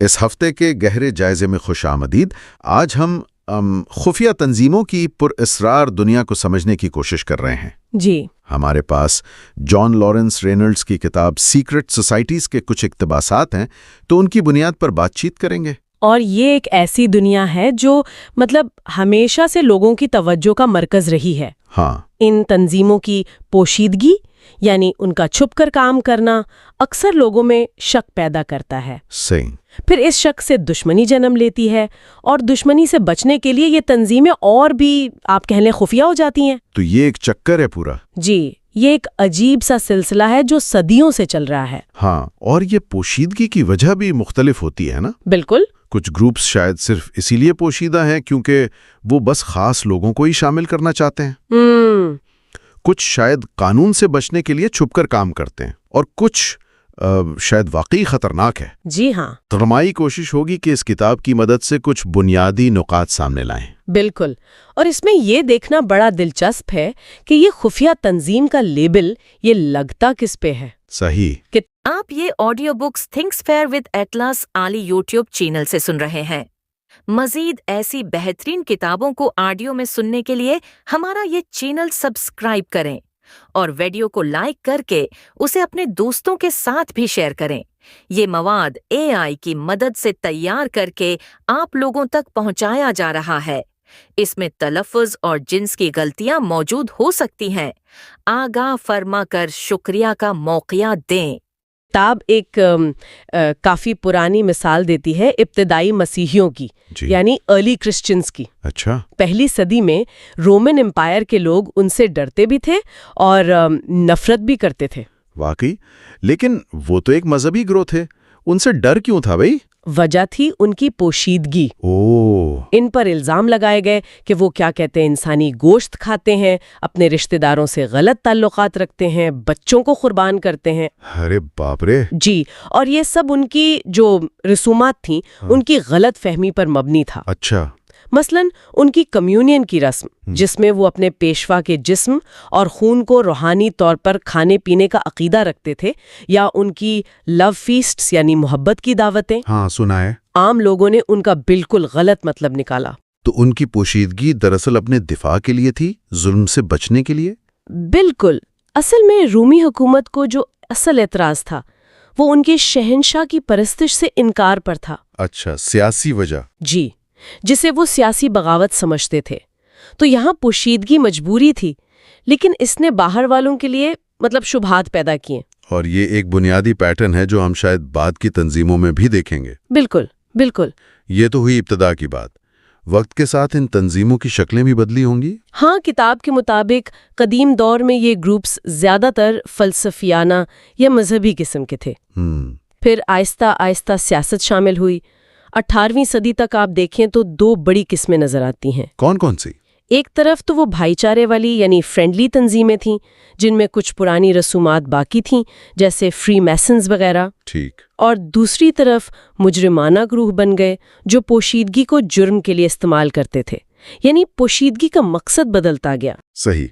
اس ہفتے کے گہرے جائزے میں خوش آمدید۔ آج ہم خفیہ تنظیموں کی پر اسرار دنیا کو سمجھنے کی کوشش کر رہے ہیں۔ جی، ہمارے پاس جان لارنس رینلڈز کی کتاب سیکرٹ سوسائٹیز کے کچھ اقتباسات ہیں، تو ان کی بنیاد پر بات چیت کریں گے۔ اور یہ ایک ایسی دنیا ہے جو ہمیشہ سے لوگوں کی توجہ کا مرکز رہی ہے۔ ہاں، ان تنظیموں کی پوشیدگی یعنی ان کا چھپ کر کام کرنا اکثر لوگوں میں شک پیدا کرتا ہے۔ صحیح۔ پھر اس شک سے دشمنی جنم لیتی ہے، اور دشمنی سے بچنے کے لیے یہ تنظیمیں اور بھی آپ کہہ لیں خفیہ ہو جاتی ہیں۔ تو یہ ایک چکر ہے پورا۔ جی، یہ ایک عجیب سا سلسلہ ہے جو صدیوں سے چل رہا ہے۔ ہاں، اور یہ پوشیدگی کی وجہ بھی مختلف ہوتی ہے نا؟ بالکل۔ کچھ گروپس شاید صرف اسی لیے پوشیدہ ہیں کیونکہ وہ بس خاص لوگوں کو ہی شامل کرنا چاہتے ہیں۔ کچھ شاید قانون سے بچنے کے لیے چھپ کر کام کرتے ہیں، اور کچھ شاید واقعی خطرناک ہے۔ جی ہاں، ہماری کوشش ہوگی کہ اس کتاب کی مدد سے کچھ بنیادی نکات سامنے لائیں۔ بالکل، اور اس میں یہ دیکھنا بڑا دلچسپ ہے کہ یہ خفیہ تنظیم کا لیبل یہ لگتا کس پہ ہے۔ صحیح۔ آپ یہ audio books thinks fair with Atlas Ali YouTube channel سے سن رہے ہیں۔ مزید ایسی بہترین کتابوں کو آڈیو میں سننے کے لیے ہمارا یہ چینل سبسکرائب کریں اور ویڈیو کو لائک کر کے اسے اپنے دوستوں کے ساتھ بھی شیئر کریں۔ یہ مواد AI کی مدد سے تیار کر کے آپ لوگوں تک پہنچایا جا رہا ہے۔ اس میں تلفظ اور جنس کی غلطیاں موجود ہو سکتی ہیں۔ آگاہ فرما کر شکریہ کا موقع دیں۔ کتاب ایک کافی پرانی مثال دیتی ہے ابتدائی مسیحیوں کی، جی۔ یعنی ارلی کرسچنز کی۔ اچھا۔ پہلی صدی میں رومن امپائر کے لوگ ان سے ڈرتے بھی تھے اور نفرت بھی کرتے تھے۔ واقعی، لیکن وہ تو ایک مذہبی گروہ تھے، ان سے ڈر کیوں تھا بھائی؟ وجہ تھی ان کی پوشیدگی۔ ان پر الزام لگائے گئے کہ وہ کیا کہتے ہیں انسانی گوشت کھاتے ہیں، اپنے رشتہ داروں سے غلط تعلقات رکھتے ہیں، بچوں کو قربان کرتے ہیں۔ ارے باپ رے! جی، اور یہ سب ان کی جو رسومات تھیں ان کی غلط فہمی پر مبنی تھا۔ اچھا۔ مثلا ان کی کمیونین کی رسم، جس میں وہ اپنے پیشوا کے جسم اور خون کو روحانی طور پر کھانے پینے کا عقیدہ رکھتے تھے، یا ان کی لو فیسٹس یعنی محبت کی دعوتیں، ہاں سنا ہے۔ عام لوگوں نے ان کا بالکل غلط مطلب نکالا۔ تو ان کی پوشیدگی دراصل اپنے دفاع کے لیے تھی، ظلم سے بچنے کے لیے؟ بالکل۔ اصل میں رومی حکومت کو جو اصل اعتراض تھا وہ ان کے شہنشاہ کی پرستش سے انکار پر تھا۔ اچھا، سیاسی وجہ۔ جی، جسے وہ سیاسی بغاوت سمجھتے تھے۔ تو یہاں پوشیدگی مجبوری تھی، لیکن اس نے باہر والوں کے لیے شبہات پیدا کیے۔ اور یہ ایک بنیادی پیٹرن ہے جو ہم شاید بعد کی تنظیموں میں بھی دیکھیں گے۔ بالکل بالکل۔ یہ تو ہوئی ابتدا کی بات۔ وقت کے ساتھ ان تنظیموں کی شکلیں بھی بدلی ہوں گی؟ ہاں، کتاب کے مطابق قدیم دور میں یہ گروپس زیادہ تر فلسفیانہ یا مذہبی قسم کے تھے۔ پھر آہستہ آہستہ سیاست شامل ہوئی۔ 18ویں صدی تک آپ دیکھیں تو 2 بڑی قسمیں نظر آتی ہیں۔ کون کون سی؟ ایک طرف تو وہ بھائی چارے والی یعنی فرینڈلی تنظیمیں تھیں، جن میں کچھ پرانی رسومات باقی تھیں، جیسے فری میسنز وغیرہ۔ ٹھیک۔ اور دوسری طرف مجرمانہ گروہ بن گئے جو پوشیدگی کو جرم کے لیے استعمال کرتے تھے، یعنی پوشیدگی کا مقصد بدلتا گیا۔ صحیح،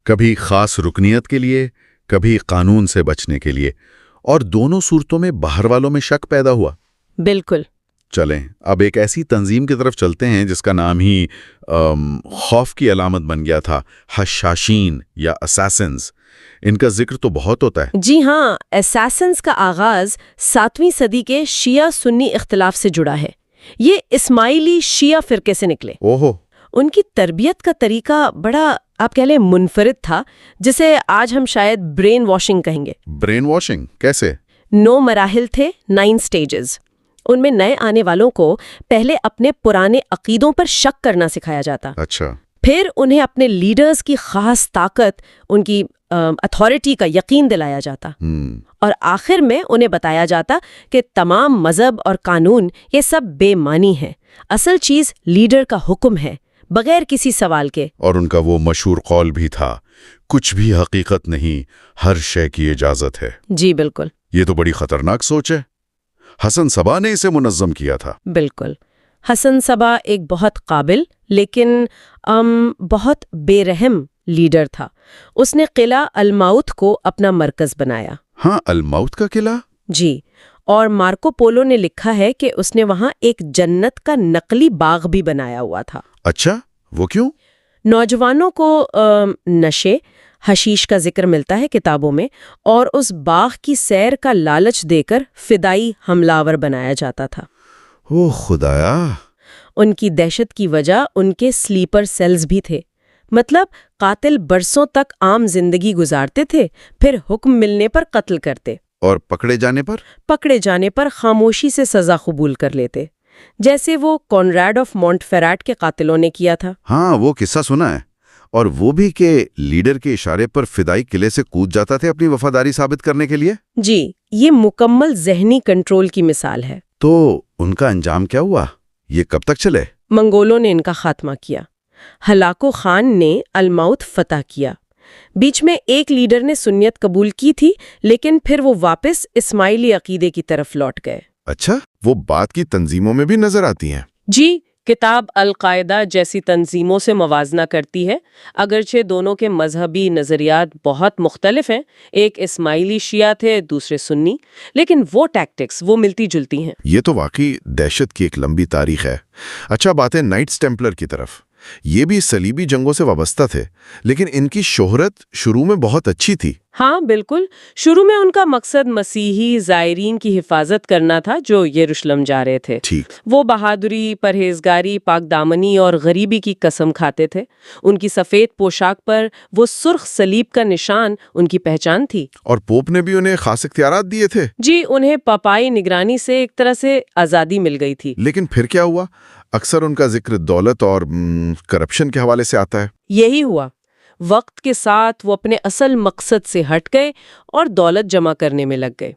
کبھی خاص رکنیت کے لیے، کبھی قانون سے بچنے کے لیے، اور دونوں صورتوں میں باہر والوں میں شک پیدا ہوا۔ بالکل۔ چلیں اب ایک ایسی تنظیم کی طرف چلتے ہیں جس کا نام ہی خوف کی علامت بن گیا تھا، حشاشین یا اساسنز۔ ان کا ذکر تو بہت ہوتا ہے۔ جی ہاں، اساسنز کا آغاز 7ویں صدی کے شیعہ سنی اختلاف سے جڑا ہے۔ یہ اسماعیلی شیعہ فرقے سے نکلے۔ اوہو۔ ان کی تربیت کا طریقہ بڑا آپ کہہ لیں منفرد تھا، جسے آج ہم شاید برین واشنگ کہیں گے۔ برین واشنگ کیسے؟ 9 مراحل تھے، 9 سٹیجز۔ ان میں نئے آنے والوں کو پہلے اپنے پرانے عقیدوں پر شک کرنا سکھایا جاتا۔ اچھا۔ پھر انہیں اپنے لیڈرز کی خاص طاقت، ان کی اتھارٹی کا یقین دلایا جاتا، اور آخر میں انہیں بتایا جاتا کہ تمام مذہب اور قانون یہ سب بے معنی ہیں، اصل چیز لیڈر کا حکم ہے بغیر کسی سوال کے۔ اور ان کا وہ مشہور قول بھی تھا، کچھ بھی حقیقت نہیں، ہر شے کی اجازت ہے۔ جی بالکل۔ یہ تو بڑی خطرناک سوچ ہے۔ حسن صبا نے اسے منظم کیا تھا۔ بالکل۔ حسن صبا ایک بہت قابل لیکن بہت بے رحم لیڈر تھا۔ اس نے قلعہ الموت کو اپنا مرکز بنایا۔ ہاں، الموت کا قلعہ؟ جی، اور مارکو پولو نے لکھا ہے کہ اس نے وہاں ایک جنت کا نقلی باغ بھی بنایا ہوا تھا۔ اچھا، وہ کیوں؟ نوجوانوں کو نشے حشیش کا ذکر ملتا ہے کتابوں میں، اور اس باغ کی سیر کا لالچ دے کر فدائی حملہ بنایا جاتا تھا۔ او خدایا! ان کی دہشت کی وجہ ان کے سلیپر سیلز بھی تھے، مطلب قاتل برسوں تک عام زندگی گزارتے تھے، پھر حکم ملنے پر قتل کرتے، اور پکڑے جانے پر خاموشی سے سزا قبول کر لیتے، جیسے وہ کونراڈ آف مونٹ فیراٹ کے قاتلوں نے کیا تھا۔ ہاں، وہ قصہ سنا ہے، اور وہ بھی کہ لیڈر کے اشارے پر فدائی قلعے سے کود جاتا تھے اپنی وفاداری ثابت کرنے کے لیے۔ جی، یہ مکمل ذہنی کنٹرول کی مثال ہے۔ تو ان کا انجام کیا ہوا؟ یہ کب تک چلے؟ منگولوں نے ان کا خاتمہ کیا۔ ہلاکو خان نے الموت فتح کیا۔ بیچ میں ایک لیڈر نے سنیت قبول کی تھی، لیکن پھر وہ واپس اسماعیلی عقیدے کی طرف لوٹ گئے۔ اچھا، وہ بات کی تنظیموں میں بھی نظر آتی ہیں۔ جی، کتاب القاعدہ جیسی تنظیموں سے موازنہ کرتی ہے، اگرچہ دونوں کے مذہبی نظریات بہت مختلف ہیں، ایک اسماعیلی شیعہ تھے، دوسرے سنی، لیکن وہ ٹیکٹکس وہ ملتی جلتی ہیں۔ یہ تو واقعی دہشت کی ایک لمبی تاریخ ہے۔ اچھا، بات ہے نائٹس ٹیمپلر کی طرف۔ یہ بھی صلیبی جنگوں سے وابستہ تھے، لیکن ان کی شہرت شروع میں بہت اچھی تھی۔ ہاں بالکل، شروع میں ان کا مقصد مسیحی زائرین کی حفاظت کرنا تھا جو یروشلم جا رہے تھے۔ ٹھیک۔ وہ بہادری، پرہیزگاری، پاک دامنی اور غریبی کی قسم کھاتے تھے۔ ان کی سفید پوشاک پر وہ سرخ صلیب کا نشان ان کی پہچان تھی۔ اور پوپ نے بھی انہیں خاص اختیارات دیے تھے۔ جی، انہیں پاپائی نگرانی سے ایک طرح سے آزادی مل گئی تھی۔ لیکن پھر کیا ہوا؟ اکثر ان کا ذکر دولت اور کرپشن کے حوالے سے آتا ہے۔ یہی ہوا، وقت کے ساتھ وہ اپنے اصل مقصد سے ہٹ گئے اور دولت جمع کرنے میں لگ گئے۔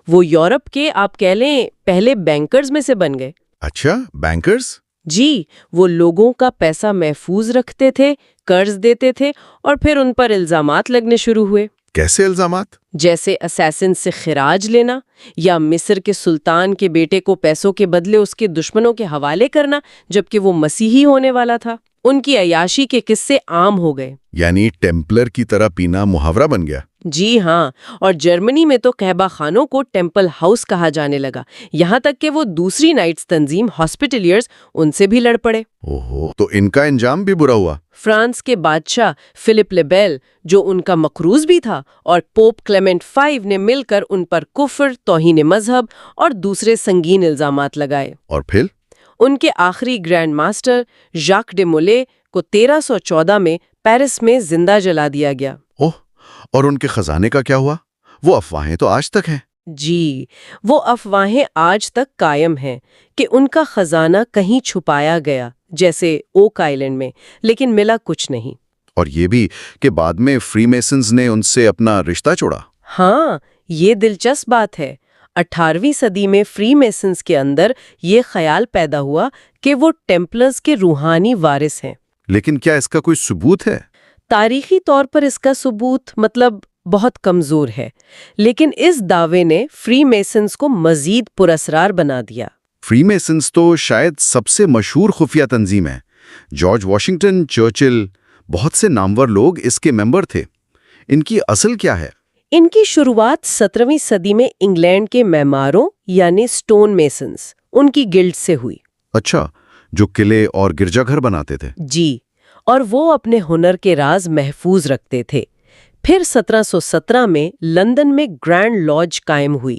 وہ یورپ کے آپ کہہ لیں پہلے بینکرز میں سے بن گئے۔ اچھا، بینکرز؟ جی، وہ لوگوں کا پیسہ محفوظ رکھتے تھے، قرض دیتے تھے، اور پھر ان پر الزامات لگنے شروع ہوئے۔ کیسے الزامات؟ جیسے اسیسن سے خراج لینا، یا مصر کے سلطان کے بیٹے کو پیسوں کے بدلے اس کے دشمنوں کے حوالے کرنا جبکہ وہ مسیحی ہونے والا تھا۔ ان کی عیاشی کے قصے عام ہو گئے۔ یعنی ٹیمپلر کی طرح پینا محاورہ بن گیا۔ جی ہاں، اور جرمنی میں تو قہبہ خانوں کو ٹیمپل ہاؤس کہا جانے لگا، یہاں تک کہ وہ دوسری نائٹس تنظیم ہاسپٹلیئرز ان سے بھی لڑ پڑے۔ اوہو، تو ان کا انجام بھی برا ہوا۔ فرانس کے بادشاہ فلپ لیبیل، جو ان کا مقروض بھی تھا، اور پوپ کلیمنٹ V نے مل کر ان پر کفر، توہین مذہب اور دوسرے سنگین الزامات لگائے۔ اور پھر ان کے آخری گرینڈ ماسٹر ژاک ڈے مولے کو 1314 میں پیرس میں زندہ جلا دیا گیا۔ اوہ، اور ان کے خزانے کا کیا ہوا؟ وہ افواہیں تو آج تک ہیں۔ جی، وہ افواہیں آج تک قائم ہیں کہ ان کا خزانہ کہیں چھپایا گیا، جیسے اوک آئلینڈ میں، لیکن ملا کچھ نہیں۔ اور یہ بھی کہ بعد میں فری میسنز نے ان سے اپنا رشتہ چھوڑا۔ ہاں، یہ دلچسپ بات ہے۔ 18ویں صدی میں فری میسنز کے اندر یہ خیال پیدا ہوا کہ وہ ٹیمپلرز کے روحانی وارث ہیں۔ لیکن کیا اس کا کوئی ثبوت ہے؟ تاریخی طور پر اس کا ثبوت بہت کمزور ہے، لیکن اس دعوے نے فری میسنز کو مزید پراسرار بنا دیا۔ فری میسنز تو شاید سب سے مشہور خفیہ تنظیم ہے۔ جارج واشنگٹن، چرچل، بہت سے نامور لوگ اس کے ممبر تھے۔ ان کی اصل کیا ہے؟ ان کی شروعات 17ویں صدی میں انگلینڈ کے معماروں یعنی سٹون میسنز ان کی گلڈ سے ہوئی۔ اچھا، جو قلعے اور گرجا گھر بناتے تھے۔ جی، اور وہ اپنے ہنر کے راز محفوظ رکھتے تھے۔ پھر 1717 میں لندن میں گرینڈ لاج قائم ہوئی،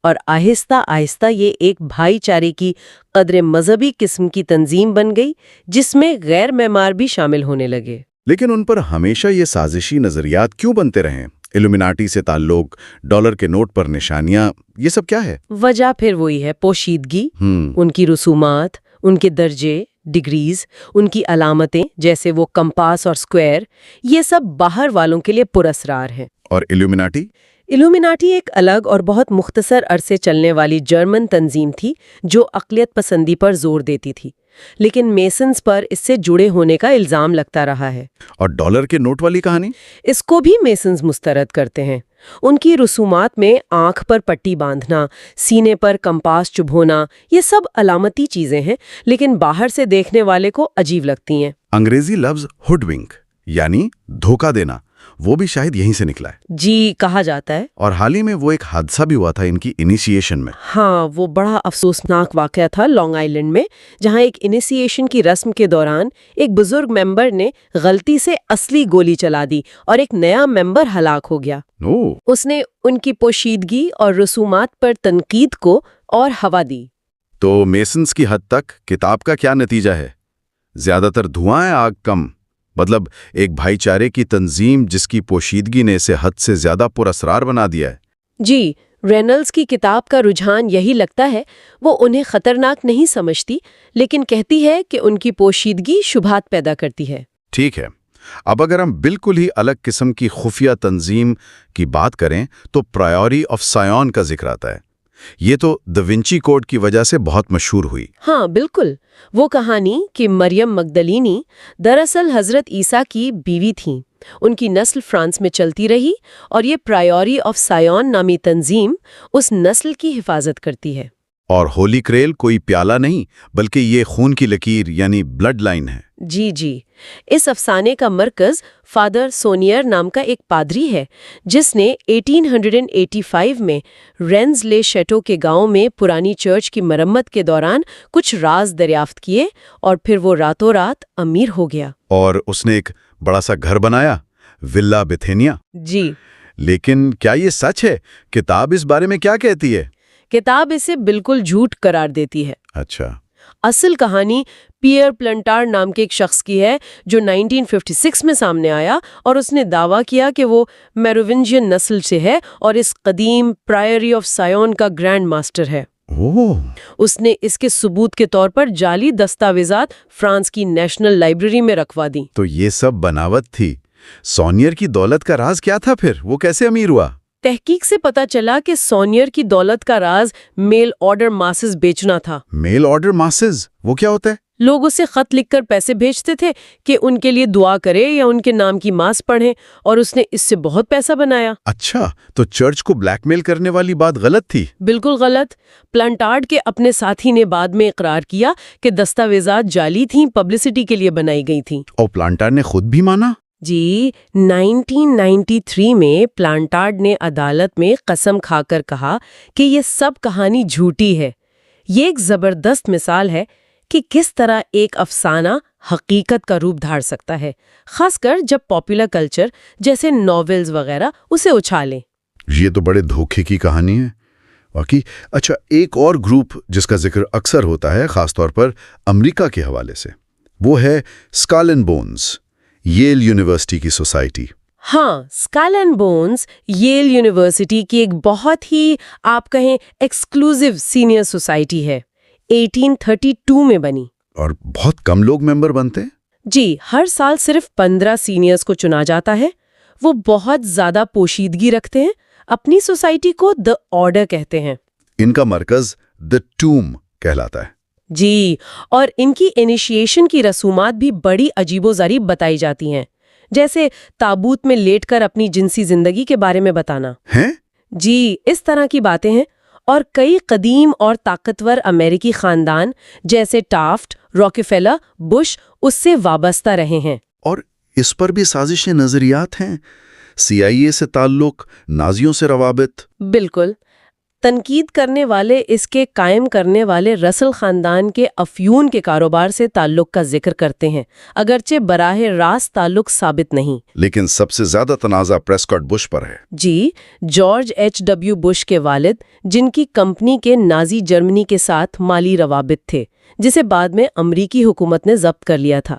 اور آہستہ آہستہ یہ ایک بھائی چارے کی قدر مذہبی قسم کی تنظیم بن گئی، جس میں غیر معمار بھی شامل ہونے لگے۔ لیکن ان پر ہمیشہ یہ سازشی نظریات کیوں بنتے رہے؟ ایلومیناٹی سے تعلق، ڈالر کے نوٹ پر نشانیاں، یہ سب کیا ہے؟ وجہ پھر وہی ہے، پوشیدگی، ان کی رسومات، ان کے درجے، ڈگریز، ان کی علامتیں جیسے وہ کمپاس اور سکوائر، یہ سب باہر والوں کے لیے پراسرار ہیں۔ اور ایلومیناٹی؟ ایلومیناٹی ایک الگ اور بہت مختصر عرصے چلنے والی جرمن تنظیم تھی جو اقلیت پسندی پر زور دیتی تھی، لیکن میسنز پر اس سے جڑے ہونے کا الزام لگتا رہا ہے۔ اور ڈالر کے نوٹ والی کہانی؟ اس کو بھی میسنز مسترد کرتے ہیں۔ ان کی رسومات میں آنکھ پر پٹی باندھنا، سینے پر کمپاس چبھونا، یہ سب علامتی چیزیں ہیں، لیکن باہر سے دیکھنے والے کو عجیب لگتی ہیں۔ انگریزی لفظ ہوڈ ونک یعنی دھوکہ دینا وہ بھی شاید یہیں سے نکلا ہے۔ جی کہا جاتا ہے۔ اور حال ہی میں وہ ایک حادثہ بھی ہوا تھا ان کی انیشیشن میں۔ ہاں، وہ بڑا افسوسناک واقعہ تھا لانگ آئیلینڈ میں، جہاں ایک انیشیشن کی رسم کے دوران ایک بزرگ ممبر نے غلطی سے اصلی گولی چلا دی اور ایک نیا ممبر ہلاک ہو گیا۔ اس نے ان کی پوشیدگی اور رسومات پر تنقید کو اور ہوا دی۔ تو میسنز کی حد تک کتاب کا کیا نتیجہ ہے؟ زیادہ تر دھواں ہے، آگ کم، مطلب ایک بھائی چارے کی تنظیم جس کی پوشیدگی نے اسے حد سے زیادہ پر اسرار بنا دیا ہے۔ جی، رینلز کی کتاب کا رجحان یہی لگتا ہے۔ وہ انہیں خطرناک نہیں سمجھتی، لیکن کہتی ہے کہ ان کی پوشیدگی شبہات پیدا کرتی ہے۔ ٹھیک ہے، اب اگر ہم بالکل ہی الگ قسم کی خفیہ تنظیم کی بات کریں تو پرائیوری آف سائون کا ذکر آتا ہے۔ یہ تو دا ونچی کوڈ کی وجہ سے بہت مشہور ہوئی۔ ہاں بالکل، وہ کہانی کہ مریم مگدلینی دراصل حضرت عیسیٰ کی بیوی تھیں۔ ان کی نسل فرانس میں چلتی رہی اور یہ پرائیوری آف سائون نامی تنظیم اس نسل کی حفاظت کرتی ہے۔ اور ہولی کریل کوئی پیالہ نہیں بلکہ یہ خون کی لکیر یعنی بلڈ لائن ہے۔ جی، اس افسانے کا مرکز فادر سونیئر نام کا ایک پادری ہے، جس نے 1885 میں رینز لے شیٹو کے گاؤں میں پرانی چرچ کی مرمت کے دوران کچھ راز دریافت کیے اور پھر وہ راتوں رات امیر ہو گیا۔ اور اس نے ایک بڑا سا گھر بنایا، ولا بیتھینیا۔ جی، لیکن کیا یہ سچ ہے؟ کتاب اس بارے میں کیا کہتی ہے؟ کتاب اسے بالکل جھوٹ قرار دیتی ہے۔ اچھا۔ اصل کہانی پیئر پلنٹار نام کے ایک شخص کی ہے جو 1956 میں سامنے آیا اور اس نے دعویٰ کیا کہ وہ میروونجین نسل سے ہے اور اس قدیم پرائیوری آف سائون کا گرینڈ ماسٹر ہے۔ اس نے اس کے ثبوت کے طور پر جعلی دستاویزات فرانس کی نیشنل لائبریری میں رکھوا دیں۔ تو یہ سب بناوٹ تھی۔ سونیئر کی دولت کا راز کیا تھا پھر؟ وہ کیسے امیر ہوا؟ تحقیق سے پتا چلا کہ سونیئر کی دولت کا راز میل آرڈر ماسز بیچنا تھا۔ میل آرڈر ماسز وہ کیا ہوتا ہے؟ لوگ اسے خط لکھ کر پیسے بھیجتے تھے کہ ان کے لیے دعا کرے یا ان کے نام کی ماس پڑھیں، اور اس نے اس سے بہت پیسہ بنایا۔ اچھا، تو چرچ کو بلیک میل کرنے والی بات غلط تھی؟ بالکل غلط۔ پلانٹارڈ کے اپنے ساتھی نے بعد میں اقرار کیا کہ دستاویزات جعلی تھیں، پبلسٹی کے لیے بنائی گئی تھیں۔ اور پلانٹارڈ نے خود بھی مانا؟ جی، 1993 میں پلانٹارڈ نے عدالت میں قسم کھا کر کہا کہ یہ سب کہانی جھوٹی ہے۔ یہ ایک زبردست مثال ہے کہ کس طرح ایک افسانہ حقیقت کا روپ دھار سکتا ہے، خاص کر جب پاپولر کلچر جیسے ناولز وغیرہ اسے اچھالیں۔ یہ تو بڑے دھوکے کی کہانی ہے واقعی۔ اچھا، ایک اور گروپ جس کا ذکر اکثر ہوتا ہے خاص طور پر امریکہ کے حوالے سے، وہ ہے اسکل اینڈ بونز، ییل یونیورسٹی کی سوسائٹی۔ ہاں، اسکل اینڈ بونز ییل یونیورسٹی کی ایک بہت ہی آپ کہیں ایکسکلوزیو سینئر سوسائٹی ہے، 1832 میں بنی۔ اور بہت کم لوگ ممبر بنتے ہیں؟ جی، ہر سال صرف 15 سینئرز کو چنا جاتا ہے۔ وہ بہت زیادہ پوشیدگی رکھتے ہیں، اپنی سوسائٹی کو دی آرڈر کہتے ہیں۔ ان کا مرکز دی ٹوم کہلاتا ہے۔ جی، اور ان کی انیشیشن کی رسومات بھی بڑی عجیب و غریب بتائی جاتی ہیں، جیسے تابوت میں لیٹ کر اپنی جنسی زندگی کے بارے میں بتانا۔ ہیں؟ جی، اس طرح کی باتیں ہیں، اور کئی قدیم اور طاقتور امریکی خاندان جیسے ٹافٹ، راکفیلر، بش اس سے وابستہ رہے ہیں۔ اور اس پر بھی سازشیں نظریات ہیں، CIA سے تعلق، نازیوں سے روابط۔ بالکل۔ تنقید کرنے والے اس کے قائم کرنے والے رسل خاندان کے افیون کے کاروبار سے تعلق کا ذکر کرتے ہیں، اگرچہ براہ راست تعلق ثابت نہیں۔ لیکن سب سے زیادہ تنازع پریسکاٹ بش پر ہے۔ جی، جارج H.W. بش کے والد، جن کی کمپنی کے نازی جرمنی کے ساتھ مالی روابط تھے، جسے بعد میں امریکی حکومت نے ضبط کر لیا تھا۔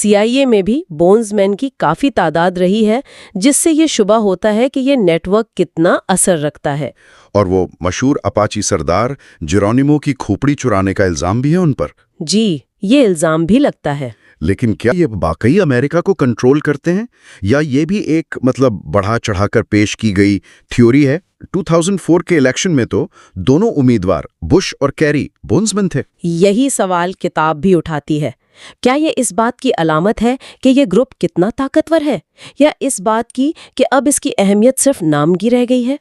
CIA میں بھی بونز مین کی کافی تعداد رہی ہے، جس سے یہ شبہ ہوتا ہے کہ یہ نیٹ ورک کتنا اثر رکھتا ہے۔ اور وہ مشہور اپاچی سردار جیرونیمو کی کھوپڑی چرانے کا الزام بھی ہے ان پر۔ جی، یہ الزام بھی لگتا ہے۔ لیکن کیا یہ واقعی امریکہ کو کنٹرول کرتے ہیں، یا یہ بھی ایک بڑھا چڑھا کر پیش کی گئی تھیوری ہے؟ 2004 کے الیکشن میں تو دونوں امیدوار بش اور کیری بونز مین تھے۔ یہی سوال کتاب بھی اٹھاتی ہے۔ کیا یہ اس بات کی علامت ہے کہ یہ گروپ کتنا طاقتور ہے، یا اس بات کی کہ اب اس کی اہمیت صرف نام کی رہ گئی ہے؟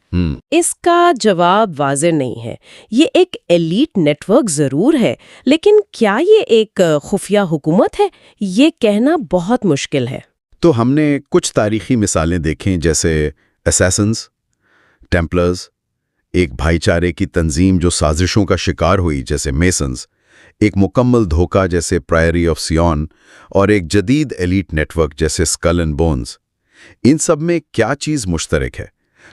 اس کا جواب واضح نہیں ہے۔ یہ ایک ایلیٹ نیٹ ورک ضرور ہے، لیکن کیا یہ ایک خفیہ حکومت ہے؟ یہ کہنا بہت مشکل ہے۔ تو ہم نے کچھ تاریخی مثالیں دیکھیں، جیسے اسیسنز، ٹیمپلرز، ایک بھائی چارے کی تنظیم جو سازشوں کا شکار ہوئی جیسے میسنز، ایک مکمل دھوکہ جیسے پرائری آف سیون، اور ایک جدید ایلیٹ نیٹ ورک جیسے اسکل اینڈ بونز۔ ان سب میں کیا چیز مشترک ہے؟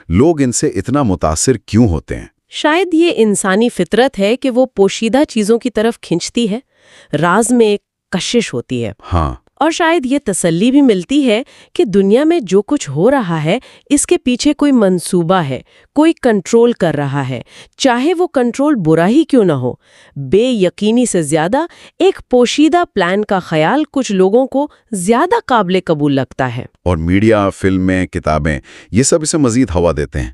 لوگ ان سے اتنا متاثر کیوں ہوتے ہیں؟ شاید یہ انسانی فطرت ہے کہ وہ پوشیدہ چیزوں کی طرف کھنچتی ہے، راز میں ایک کشش ہوتی ہے، ہاں، اور شاید یہ تسلی بھی ملتی ہے کہ دنیا میں جو کچھ ہو رہا ہے اس کے پیچھے کوئی منصوبہ ہے، کوئی کنٹرول کر رہا ہے، چاہے وہ کنٹرول برا ہی کیوں نہ ہو۔ بے یقینی سے زیادہ ایک پوشیدہ پلان کا خیال کچھ لوگوں کو زیادہ قابل قبول لگتا ہے۔ اور میڈیا، فلمیں، کتابیں، یہ سب اسے مزید ہوا دیتے ہیں۔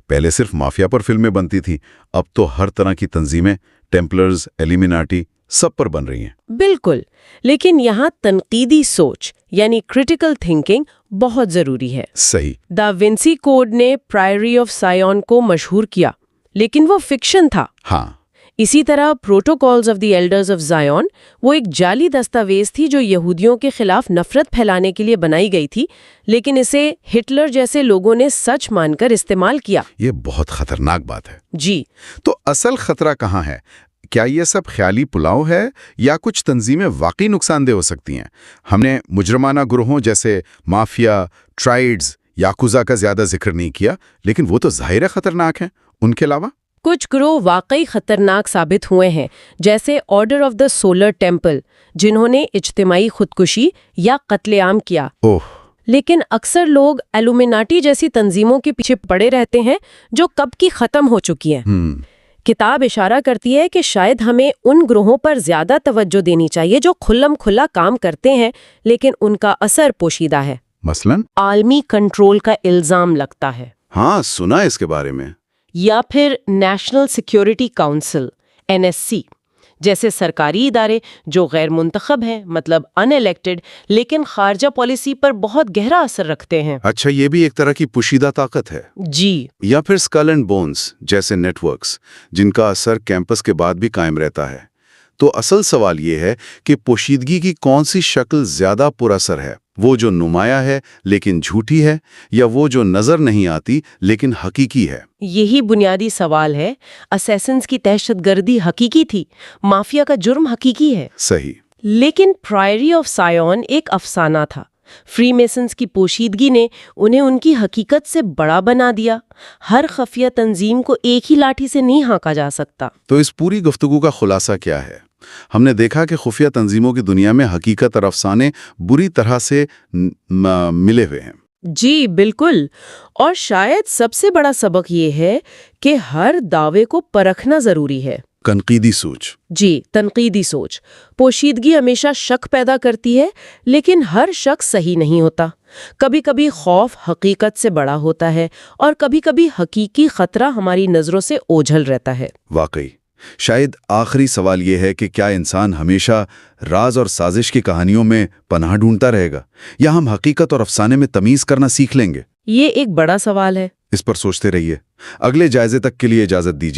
پہلے صرف مافیا پر فلمیں بنتی تھی، اب تو ہر طرح کی تنظیمیں، ٹیمپلرز، ایلیمیناٹی، سب پر بن رہی ہیں۔ بالکل، لیکن یہاں تنقیدی سوچ یعنی کریٹیکل تھنکنگ بہت ضروری ہے۔ صحیح۔ دا وینسی کوڈ نے پرائری آف سائیون کو مشہور کیا، لیکن وہ فکشن تھا۔ ہاں، اسی طرح protocols of the elders of Zion, وہ ایک جعلی دستاویز تھی جو یہودیوں کے خلاف نفرت پھیلانے کے لیے بنائی گئی تھی، لیکن اسے ہٹلر جیسے لوگوں نے سچ مان کر استعمال کیا۔ یہ بہت خطرناک بات ہے۔ جی، تو اصل خطرہ کہاں ہے؟ کیا یہ سب خیالی پلاؤ ہے یا کچھ تنظیمیں واقعی نقصان دہ ہو سکتی ہیں؟ ہم نے مجرمانہ گروہوں جیسے مافیا، ٹرائیڈز، یاکوزا کا زیادہ ذکر نہیں کیا، لیکن وہ تو ظاہر خطرناک ہیں۔ ان کے علاوہ کچھ گروہ واقعی خطرناک ثابت ہوئے ہیں، جیسے order of the solar temple, جنہوں نے اجتماعی خودکشی یا قتل عام کیا۔ اوہ، لیکن اکثر لوگ ایلومیناٹی جیسی تنظیموں کے پیچھے پڑے رہتے ہیں جو کب کی ختم ہو چکی ہیں۔ کتاب اشارہ کرتی ہے کہ شاید ہمیں ان گروہوں پر زیادہ توجہ دینی چاہیے جو کھلم کھلا کام کرتے ہیں لیکن ان کا اثر پوشیدہ ہے۔ مثلاً عالمی کنٹرول کا الزام لگتا ہے، ہاں، سنا اس کے بارے میں۔ یا پھر نیشنل سیکیورٹی کونسل NSC جیسے سرکاری ادارے جو غیر منتخب ہیں، مطلب ان الیکٹڈ، لیکن خارجہ پالیسی پر بہت گہرا اثر رکھتے ہیں۔ اچھا، یہ بھی ایک طرح کی پوشیدہ طاقت ہے۔ جی، یا پھر اسکل اینڈ بونز جیسے نیٹ ورکس، جن کا اثر کیمپس کے بعد بھی قائم رہتا ہے۔ تو اصل سوال یہ ہے کہ پوشیدگی کی کون سی شکل زیادہ پر اثر ہے؟ وہ جو نمایاں ہے لیکن جھوٹی ہے، یا وہ جو نظر نہیں آتی لیکن حقیقی ہے؟ یہی بنیادی سوال ہے۔ اسیسنز کی دہشت گردی حقیقی تھی، مافیا کا جرم حقیقی ہے، صحیح۔ لیکن پرائری آف سائیون ایک افسانہ تھا۔ فری میسنز کی پوشیدگی نے انہیں ان کی حقیقت سے بڑا بنا دیا۔ ہر خفیہ تنظیم کو ایک ہی لاٹھی سے نہیں ہانکا جا سکتا۔ تو اس پوری گفتگو کا خلاصہ کیا ہے؟ ہم نے دیکھا کہ خفیہ تنظیموں کی دنیا میں حقیقت اور افسانے بری طرح سے ملے ہوئے ہیں۔ جی بالکل، اور شاید سب سے بڑا سبق یہ ہے کہ ہر دعوے کو پرکھنا ضروری ہے۔ تنقیدی سوچ۔ جی، تنقیدی سوچ۔ پوشیدگی ہمیشہ شک پیدا کرتی ہے، لیکن ہر شک صحیح نہیں ہوتا۔ کبھی کبھی خوف حقیقت سے بڑا ہوتا ہے، اور کبھی کبھی حقیقی خطرہ ہماری نظروں سے اوجھل رہتا ہے۔ واقعی، شاید آخری سوال یہ ہے کہ کیا انسان ہمیشہ راز اور سازش کی کہانیوں میں پناہ ڈھونڈتا رہے گا، یا ہم حقیقت اور افسانے میں تمیز کرنا سیکھ لیں گے؟ یہ ایک بڑا سوال ہے۔ اس پر سوچتے رہیے۔ اگلے جائزے تک کے لیے اجازت دیجیے۔